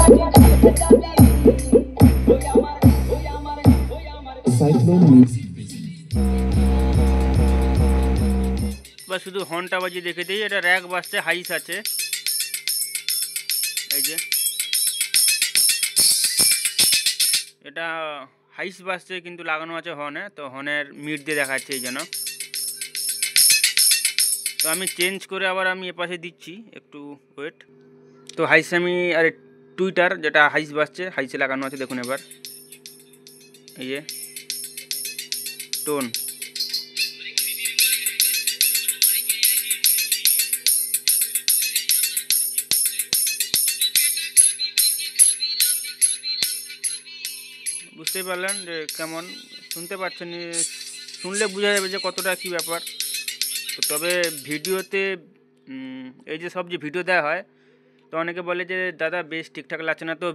বা শুধু হর্নটা বাজিয়ে দেখে দিই, এটা র্যাক বাজছে, হাইস আছে, এই যে এটা হাইস বাজছে কিন্তু লাগানো আছে হর্নে, তো হর্নের মিট দিয়ে দেখাচ্ছে এই জন্য। তো আমি চেঞ্জ করে আবার আমি এপাশে দিচ্ছি, একটু ওয়েট। তো হাইস আমি আর টুইটার যেটা হাইস বাজছে, হাইসে লাগানো আছে দেখুন এবার, এই যে টোন। বুঝতেই পারলেন যে কেমন শুনতে পাচ্ছেন, শুনলে বোঝা যাবে যে কতটা কী ব্যাপার। তো তবে ভিডিওতে এই যে সব যে ভিডিও দেওয়া হয়, তো অনেকে বলে যে দাদা বেস ঠিকঠাক লাগছে না। তো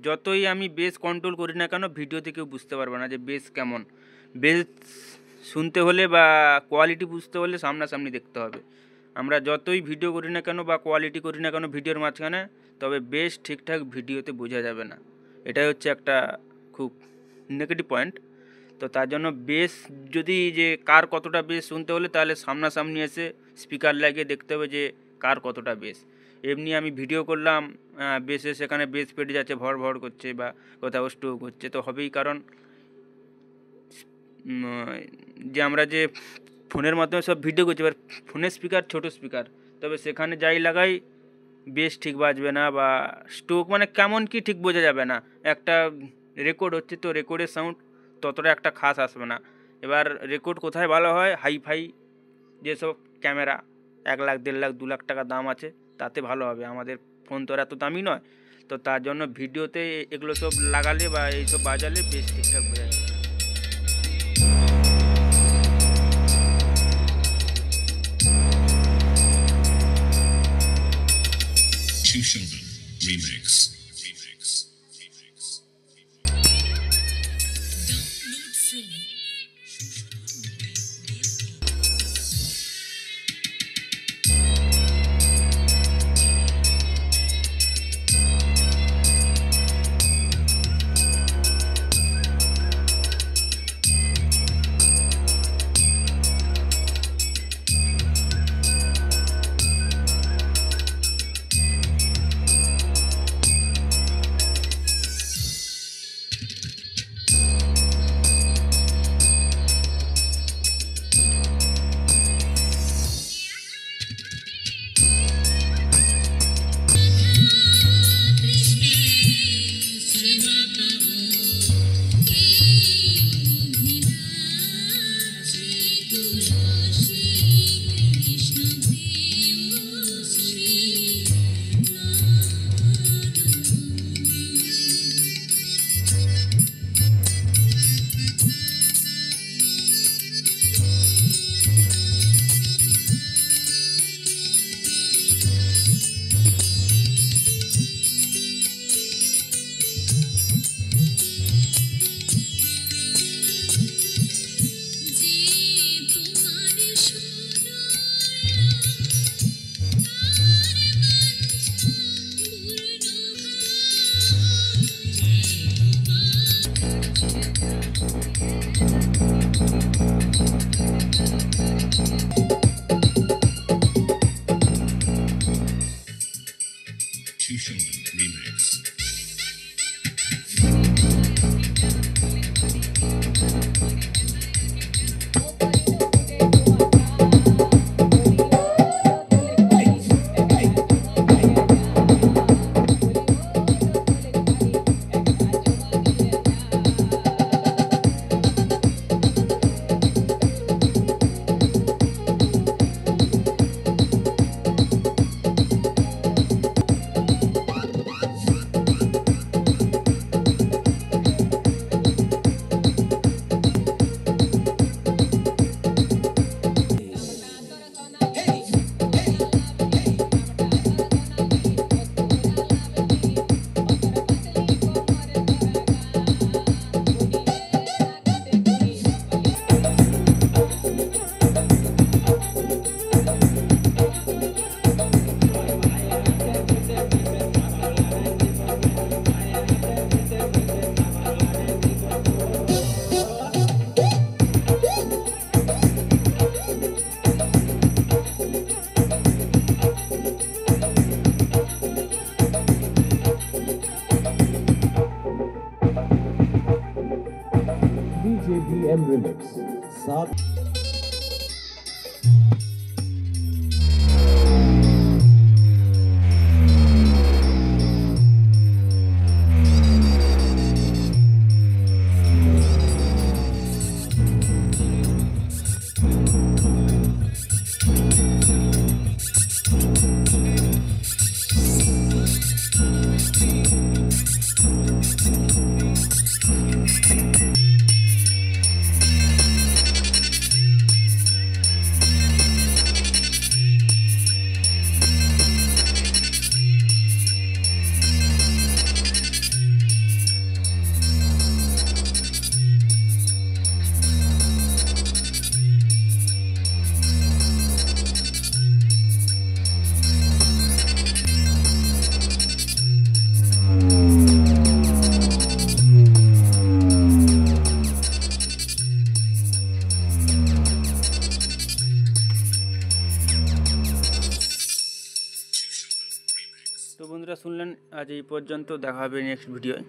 যতই আমি বেস কন্ট্রোল করি না কেন, ভিডিওতে কেউ বুঝতে পারবে না যে বেস কেমন। বেস শুনতে হলে বা কোয়ালিটি বুঝতে হলে সামনাসামনি দেখতে হবে। আমরা যতই ভিডিও করি না কেন বা কোয়ালিটি করি না কেন ভিডিওর মাঝখানে, তবে বেস ঠিকঠাক ভিডিওতে বোঝা যাবে না। এটাই হচ্ছে একটা খুব নেগেটিভ পয়েন্ট। তো তার জন্য বেস যদি যে কার কতটা বেস শুনতে হলে, তাহলে সামনাসামনি এসে স্পিকার লাগিয়ে দেখতে হবে যে কার কতটা বেস। এমনি আমি ভিডিও করলাম বেসে, সেখানে বেস পেটে যাচ্ছে, ভর ভর করছে বা কোথাও স্ট্রোক হচ্ছে, তো হবেই। কারণ যে আমরা যে ফোনের মাধ্যমে সব ভিডিও করছি, এবার ফোনের স্পিকার ছোটো স্পিকার, তবে সেখানে যাই লাগাই বেস ঠিক বাজবে না বা স্ট্রোক মানে কেমন কি ঠিক বোঝা যাবে না। একটা রেকর্ড হচ্ছে, তো রেকর্ডের সাউন্ড ততটা একটা খাস আসবে না। এবার রেকর্ড কোথায় ভালো হয়, হাইফাই যেসব ক্যামেরা 1 লাখ 1.5 লাখ 2 লাখ টাকা দাম আছে, তাতে ভালো হবে। আমাদের ফোন তো আর এত দামি নয়, তো তার জন্য ভিডিওতে এগুলো সব লাগালে বা এইসব বাজালে বেশ ঠিকঠাক বোঝা যাবে। Two Children Remix. Download from Two Children Remix. AM Remix 7। তো বন্ধুরা শুনলেন, আজ এই পর্যন্ত, দেখা হবে নেক্সট ভিডিওয়।